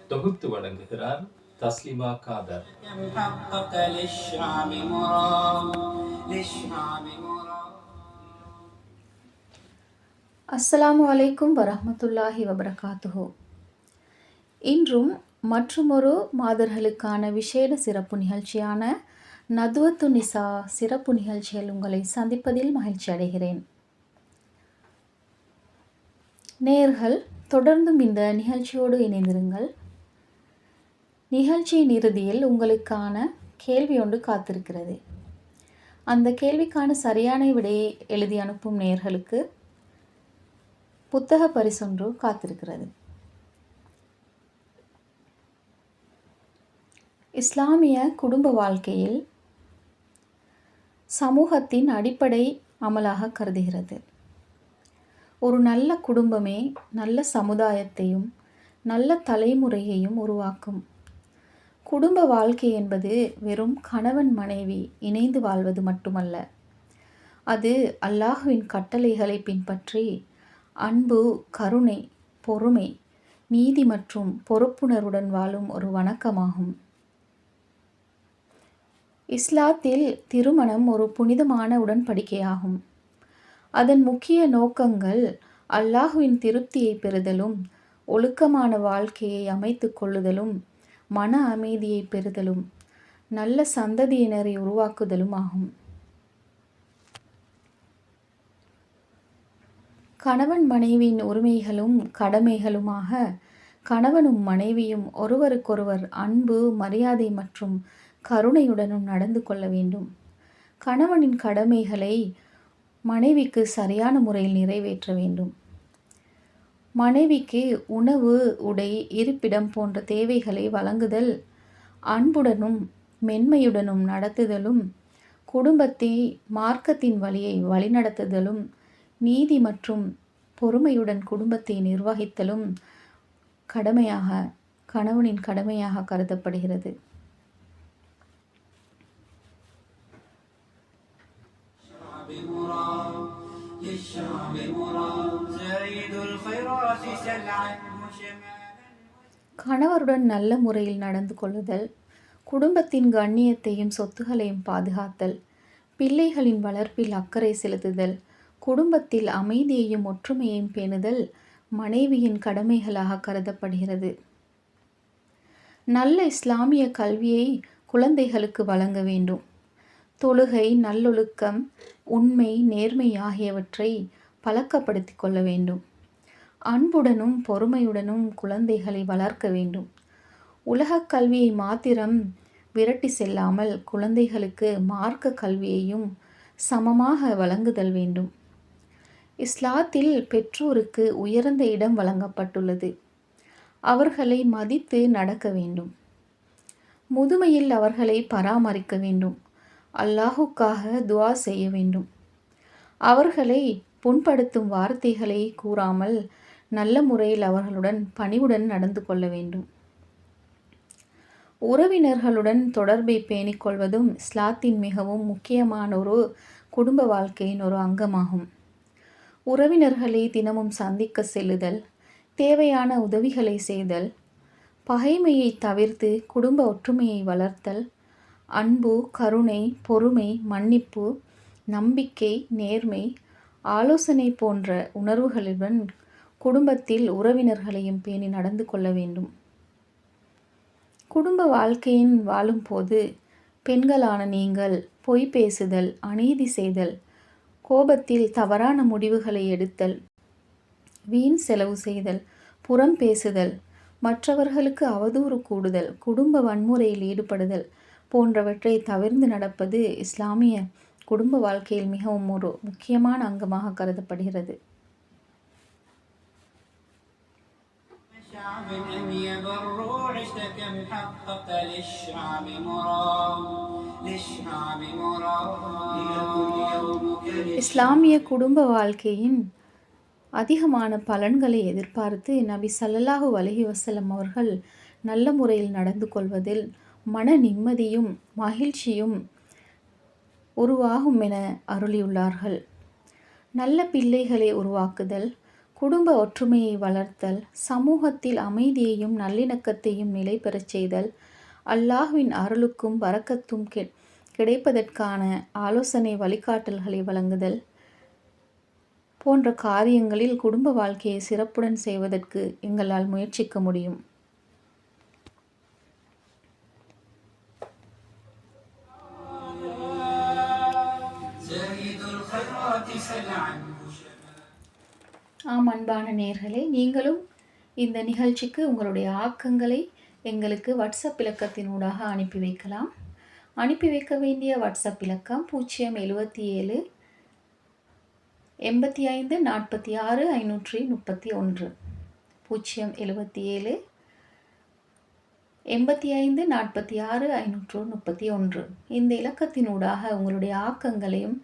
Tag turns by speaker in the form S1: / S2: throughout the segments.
S1: தொகுத்து வழங்குகிறார் தஸ்லிமா காதர்.
S2: அஸ்ஸலாமு அலைக்கும் வரஹ்மத்துல்லாஹி வபரகாத்துஹு. இன்றும் மற்றுமொரு மாதர்களுக்கான விசேட சிறப்பு நிகழ்ச்சியான நதுவத்து நிசா சிறப்பு நிகழ்ச்சியில் உங்களை சந்திப்பதில் மகிழ்ச்சி அடைகிறேன். நேயர்கள் தொடர்ந்தும் இந்த நிகழ்ச்சியோடு இணைந்திருங்கள். நிகழ்ச்சியின் இறுதியில் உங்களுக்கான கேள்வி ஒன்று காத்திருக்கிறது. அந்த கேள்விக்கான சரியான விடையை எழுதி அனுப்பும் நேயர்களுக்கு புத்தக பரிசொன்று காத்திருக்கிறது. இஸ்லாமிய குடும்ப வாழ்க்கையில் சமூகத்தின் அடிப்படை அமலாக கருதுகிறது. ஒரு நல்ல குடும்பமே நல்ல சமுதாயத்தையும் நல்ல தலைமுறையையும் உருவாக்கும். குடும்ப வாழ்க்கை என்பது வெறும் கணவன் மனைவி இணைந்து வாழ்வது மட்டுமல்ல. அது அல்லாஹ்வின் கட்டளைகளை பின்பற்றி அன்பு, கருணை, பொறுமை, நீதி மற்றும் பொறுப்புணர்வுடன் வாழும் ஒரு வணக்கமாகும். இஸ்லாத்தில் திருமணம் ஒரு புனிதமான உடன்படிக்கையாகும். அதன் முக்கிய நோக்கங்கள் அல்லாஹ்வின் திருப்தியை பெறுதலும், ஒழுக்கமான வாழ்க்கையை அமைத்து கொள்ளுதலும், மன அமைதியை பெறுதலும், நல்ல சந்ததியினரை உருவாக்குதலும் ஆகும். கணவன் மனைவியின் உரிமைகளும் கடமைகளுமாக கணவனும் மனைவியும் ஒருவருக்கொருவர் அன்பு, மரியாதை மற்றும் கருணையுடனும் நடந்து கொள்ள வேண்டும். கணவனின் கடமைகளை மனைவிக்கு சரியான முறையில் நிறைவேற்ற வேண்டும். மனைவிக்கு உணவு, உடை, இருப்பிடம் போன்ற தேவைகளை வழங்குதல், அன்புடனும் மென்மையுடனும் நடத்துதலும், குடும்பத்தை மார்க்கத்தின் வழியை வழிநடத்துதலும், நீதி மற்றும் பொறுமையுடன் குடும்பத்தை நிர்வகித்தலும் கணவனின் கடமையாக கருதப்படுகிறது. கணவருடன் நல்ல முறையில் நடந்து கொள்ளுதல், குடும்பத்தின் கண்ணியத்தையும் சொத்துகளையும் பாதுகாத்தல், பிள்ளைகளின் வளர்ப்பில் அக்கறை செலுத்துதல், குடும்பத்தில் அமைதியையும் ஒற்றுமையையும் பேணுதல் மனைவியின் கடமைகளாக கருதப்படுகிறது. நல்ல இஸ்லாமிய கல்வியை குழந்தைகளுக்கு வழங்க வேண்டும். தொழுகை, நல்லொழுக்கம், உண்மை, நேர்மை ஆகியவற்றை பழக்கப்படுத்தி கொள்ள வேண்டும். அன்புடனும் பொறுமையுடனும் குழந்தைகளை வளர்க்க வேண்டும். உலகக் கல்வியை மாத்திரம் விரட்டி செல்லாமல் குழந்தைகளுக்கு மார்க்க கல்வியையும் சமமாக வழங்குதல் வேண்டும். இஸ்லாத்தில் பெற்றோருக்கு உயர்ந்த இடம் வழங்கப்பட்டுள்ளது. அவர்களை மதித்து நடக்க வேண்டும். முதுமையில் அவர்களை பராமரிக்க வேண்டும். அல்லாஹுக்காக துஆ செய்ய வேண்டும். அவர்களை புண்படுத்தும் வார்த்தைகளை கூறாமல் நல்ல முறையில் அவர்களுடன் பணிவுடன் நடந்து கொள்ள வேண்டும். உறவினர்களுடன் தொடர்பை பேணிக் கொள்வதும் இஸ்லாத்தின் மிகவும் முக்கியமான ஒரு குடும்ப வாழ்க்கையின் ஒரு அங்கமாகும். உறவினர்களை தினமும் சந்திக்க செல்லுதல், தேவையான உதவிகளை செய்தல், பகைமையை தவிர்த்து குடும்ப ஒற்றுமையை வளர்த்தல், அன்பு, கருணை, பொறுமை, மன்னிப்பு, நம்பிக்கை, நேர்மை, ஆலோசனை போன்ற உணர்வுகளுடன் குடும்பத்தில் உறவினர்களையும் பேணி நடந்து கொள்ள வேண்டும். குடும்ப வாழ்க்கையின் வாழும்போது பெண்களான நீங்கள் பொய் பேசுதல், அநீதி செய்தல், கோபத்தில் தவறான முடிவுகளை எடுத்தல், வீண் செலவு செய்தல், புறம் பேசுதல், மற்றவர்களுக்கு அவதூறு கூடுதல், குடும்ப வன்முறையில் ஈடுபடுதல் போன்றவற்றை தவிர்த்து நடப்பது இஸ்லாமிய குடும்ப வாழ்க்கையில் மிகவும் ஒரு முக்கியமான அங்கமாக கருதப்படுகிறது. இஸ்லாமிய குடும்ப வாழ்க்கையின் அதிகமான பலன்களை எதிர்பார்த்து நபி ஸல்லல்லாஹு அலைஹி வஸல்லம் அவர்கள் நல்ல முறையில் நடந்து கொள்வதில் மன நிம்மதியும் மகிழ்ச்சியும் உருவாகும் என அருளியுள்ளார்கள். நல்ல பிள்ளைகளை உருவாக்குதல், குடும்ப ஒற்றுமையை வளர்த்தல், சமூகத்தில் அமைதியையும் நல்லிணக்கத்தையும் நிலை பெறச் செய்தல், அல்லாஹ்வின் அருளுக்கும் பரக்கத்தும் கிடைப்பதற்கான ஆலோசனை வழிகாட்டல்களை வழங்குதல் போன்ற காரியங்களில் குடும்ப வாழ்க்கையை சிறப்புடன் செய்வதற்கு எங்களால் முயற்சிக்க முடியும். ஆம், அன்பான நேயர்களே, நீங்களும் இந்த நிகழ்ச்சிக்கு உங்களுடைய ஆக்கங்களை எங்களுக்கு வாட்ஸ்அப் இலக்கத்தினூடாக அனுப்பி வைக்கலாம். அனுப்பி வைக்க வேண்டிய வாட்ஸ்அப் இலக்கம் 077 85 46 531 077 85 46 531. இந்த இலக்கத்தினூடாக உங்களுடைய ஆக்கங்களையும்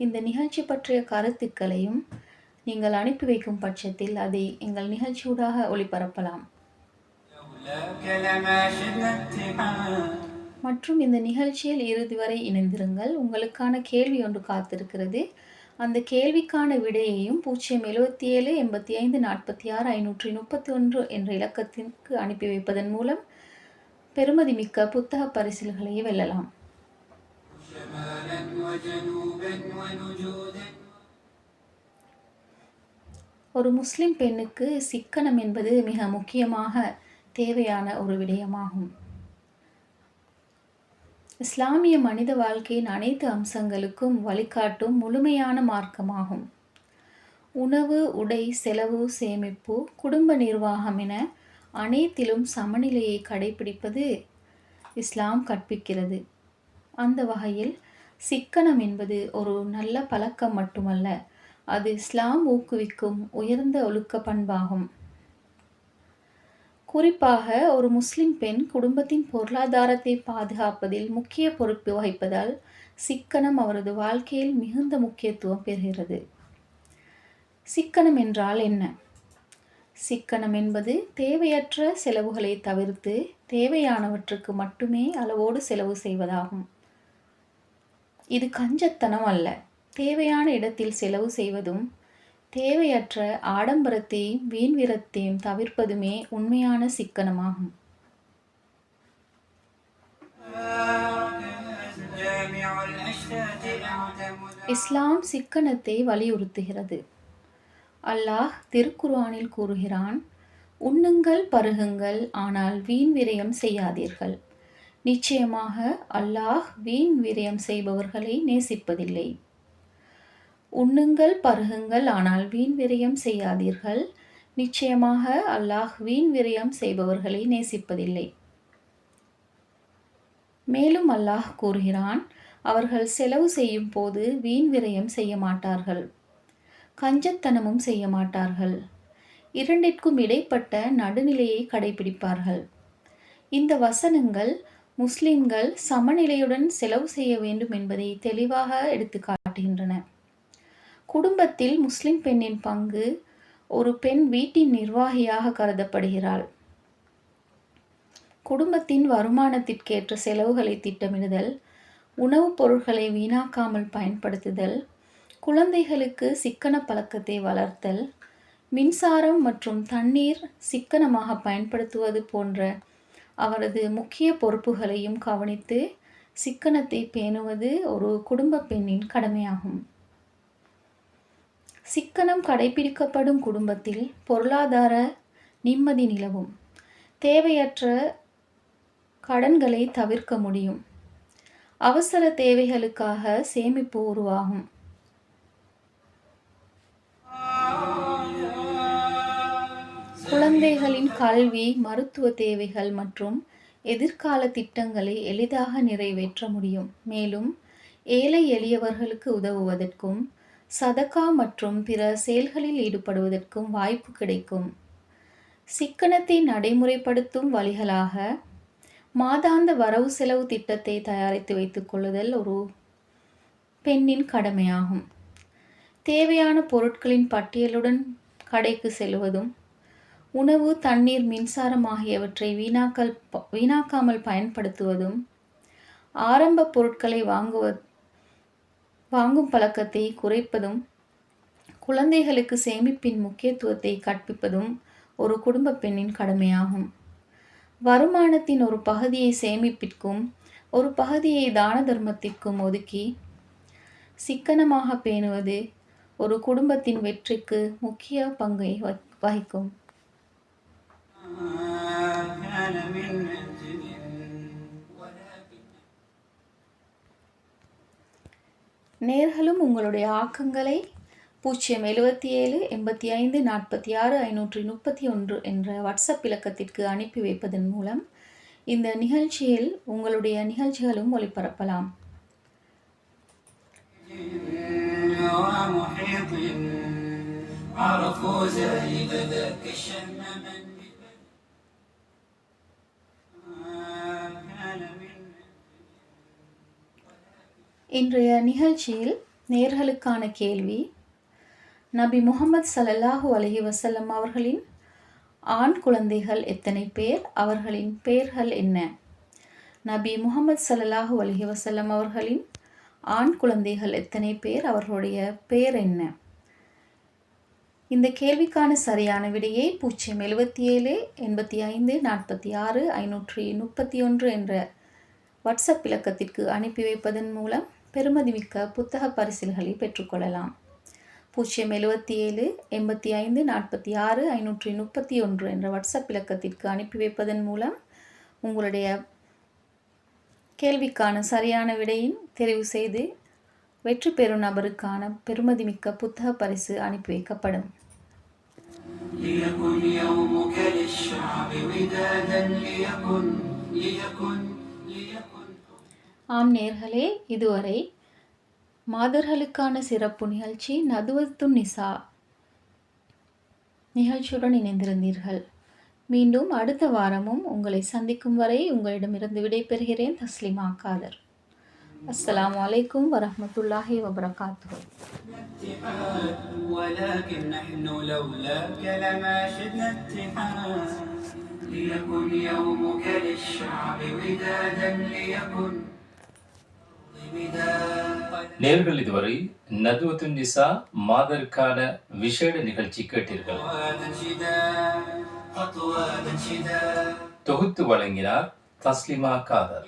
S2: இந்த நிகழ்ச்சி பற்றிய கருத்துக்களையும் நீங்கள் அனுப்பி வைக்கும் பட்சத்தில் அதை எங்கள் நிகழ்ச்சியூடாக ஒளிபரப்பலாம். மற்றும் இந்த நிகழ்ச்சியில் இறுதி வரை இணைந்திருங்கள். உங்களுக்கான கேள்வி ஒன்று காத்திருக்கிறது. அந்த கேள்விக்கான விடையையும் 077 85 46 531 என்ற இலக்கத்திற்கு அனுப்பி வைப்பதன் மூலம் பெறுமதிமிக்க புத்தக பரிசில்களை வெல்லலாம். ஒரு முஸ்லிம் பெண்ணுக்கு சிக்கனம் என்பது மிக முக்கியமாக தேவையான ஒரு விடயமாகும். இஸ்லாமிய மனித வாழ்க்கையின் அனைத்து அம்சங்களுக்கும் வழிகாட்டும் முழுமையான மார்க்கமாகும். உணவு, உடை, செலவு, சேமிப்பு, குடும்ப நிர்வாகம் என அனைத்திலும் சமநிலையை கடைபிடிப்பது இஸ்லாம் கற்பிக்கிறது. அந்த வகையில் சிக்கனம் என்பது ஒரு நல்ல பழக்கம் மட்டுமல்ல, அது இஸ்லாம் ஊக்குவிக்கும் உயர்ந்த ஒழுக்க பண்பாகும். குறிப்பாக ஒரு முஸ்லிம் பெண் குடும்பத்தின் பொருளாதாரத்தை பாதுகாப்பதில் முக்கிய பொறுப்பு வகிப்பதால் சிக்கனம் அவரது வாழ்க்கையில் மிகுந்த முக்கியத்துவம் பெறுகிறது. சிக்கனம் என்றால் என்ன? சிக்கனம் என்பது தேவையற்ற செலவுகளை தவிர்த்து தேவையானவற்றுக்கு மட்டுமே அளவோடு செலவு செய்வதாகும். இது கஞ்சத்தனம் அல்ல. தேவையான இடத்தில் செலவு செய்வதும் தேவையற்ற ஆடம்பரத்தையும் வீண்விரத்தையும் தவிர்ப்பதுமே உண்மையான சிக்கனமாகும். இஸ்லாம் சிக்கனத்தை வலியுறுத்துகிறது. அல்லாஹ் திருக்குர்ஆனில் கூறுகிறான், உண்ணுங்கள், பருகுங்கள், ஆனால் வீண் விரயம் செய்யாதீர்கள். நிச்சயமாக அல்லாஹ் வீண் விரயம் செய்பவர்களை நேசிப்பதில்லை. உண்ணுங்கள், பருகுங்கள், ஆனால் வீண் விரயம் செய்யாதீர்கள். நிச்சயமாக அல்லாஹ் வீண் விரயம் செய்பவர்களை நேசிப்பதில்லை. மேலும் அல்லாஹ் கூறுகிறான், அவர்கள் செலவு செய்யும் போது வீண் விரயம் செய்ய மாட்டார்கள், கஞ்சத்தனமும் செய்ய மாட்டார்கள். இரண்டிற்கும் இடைப்பட்ட நடுநிலையை கடைபிடிப்பார்கள். இந்த வசனங்கள் முஸ்லிம்கள் சமநிலையுடன் செலவு செய்ய வேண்டும் என்பதை தெளிவாக எடுத்து காட்டுகின்றன. குடும்பத்தில் முஸ்லிம் பெண்ணின் பங்கு: ஒரு பெண் வீட்டின் நிர்வாகியாக கருதப்படுகிறாள். குடும்பத்தின் வருமானத்திற்கேற்ற செலவுகளை திட்டமிடுதல், உணவுப் பொருட்களை வீணாக்காமல் பயன்படுத்துதல், குழந்தைகளுக்கு சிக்கன பழக்கத்தை வளர்த்தல், மின்சாரம் மற்றும் தண்ணீர் சிக்கனமாக பயன்படுத்துவது போன்ற அவரது முக்கிய பொறுப்புகளையும் கவனித்து சிக்கனத்தை பேணுவது ஒரு குடும்ப பெண்ணின் கடமையாகும். சிக்கனம் கடைபிடிக்கப்படும் குடும்பத்தில் பொருளாதார நிம்மதி நிலவும். தேவையற்ற கடன்களை தவிர்க்க முடியும். அவசர தேவைகளுக்காக சேமிப்பு உருவாகும். குழந்தைகளின் கல்வி, மருத்துவ தேவைகள் மற்றும் எதிர்கால திட்டங்களை எளிதாக நிறைவேற்ற முடியும். மேலும் ஏழை எளியவர்களுக்கு உதவுவதற்கும் சதகா மற்றும் பிற செயல்களில் ஈடுபடுவதற்கும் வாய்ப்பு கிடைக்கும். சிக்கனத்தை நடைமுறைப்படுத்தும் வழிகளாக மாதாந்த வரவு செலவு திட்டத்தை தயாரித்து வைத்துக் கொள்ளுதல் ஒரு பெண்ணின் கடமையாகும். தேவையான பொருட்களின் பட்டியலுடன் கடைக்கு செல்வதும், உணவு, தண்ணீர், மின்சாரம் ஆகியவற்றை வீணாக்காமல் பயன்படுத்துவதும், ஆரம்ப பொருட்களை வாங்கும் பழக்கத்தை குறைப்பதும் குழந்தைகளுக்கு சேமிப்பின் முக்கியத்துவத்தை கற்பிப்பதும் ஒரு குடும்ப பெண்ணின் கடமையாகும். வருமானத்தின் ஒரு பகுதியை சேமிப்பிற்கும் ஒரு பகுதியை தான தர்மத்திற்கும் ஒதுக்கி சிக்கனமாக பேணுவது ஒரு குடும்பத்தின் வெற்றிக்கு முக்கிய பங்கை வகிக்கும். நேர்களும் உங்களுடைய ஆக்கங்களை 077 85 46 531 என்ற வாட்ஸ்அப் இலக்கத்திற்கு அனுப்பி வைப்பதன் மூலம் இந்த நிகழ்ச்சியில் உங்களுடைய நிகழ்ச்சிகளும் ஒளிபரப்பலாம். இன்றைய நிகழ்ச்சியில் நேர்களுக்கான கேள்வி, நபி முஹம்மது ஸல்லல்லாஹு அலைஹி வஸல்லம் அவர்களின் ஆண் குழந்தைகள் எத்தனை பேர்? அவர்களின் பெயர்கள் என்ன? நபி முஹம்மது ஸல்லல்லாஹு அலைஹி வஸல்லம் அவர்களின் ஆண் குழந்தைகள் எத்தனை பேர்? அவர்களுடைய பெயர் என்ன? இந்த கேள்விக்கான சரியான விடையை 077 85 46 531 என்ற வாட்ஸ்அப் இலக்கத்திற்கு அனுப்பி வைப்பதன் மூலம் பெறுமதிமிக்க புத்தக பரிசில்களை பெற்றுக்கொள்ளலாம். 077 85 46 531 என்ற வாட்ஸ்அப் இலக்கத்திற்கு அனுப்பி வைப்பதன் மூலம் உங்களுடைய கேள்விக்கான சரியான விடையின் தெரிவு செய்து வெற்றி பெறும் நபருக்கான பெறுமதிமிக்க புத்தக பரிசு அனுப்பி வைக்கப்படும். ஆம் நேர்களே, இதுவரை மாதர்களுக்கான சிறப்பு நிகழ்ச்சி நதுவத்துன் நிசா நிகழ்ச்சியுடன் இணைந்திருந்தீர்கள். மீண்டும் அடுத்த வாரமும் உங்களை சந்திக்கும் வரை உங்களிடமிருந்து விடைபெறுகிறேன். தஸ்லிமா காதர். அஸ்ஸலாமு அலைக்கும் வரஹ்மத்துல்லாஹி வபரகாத்துஹு.
S1: நேர்கள் இதுவரை நதுவத்துன் நிசா மாதருக்கான விசேட நிகழ்ச்சி கேட்டீர்கள். தொகுத்து வழங்கினார் தஸ்லிமா காதர்.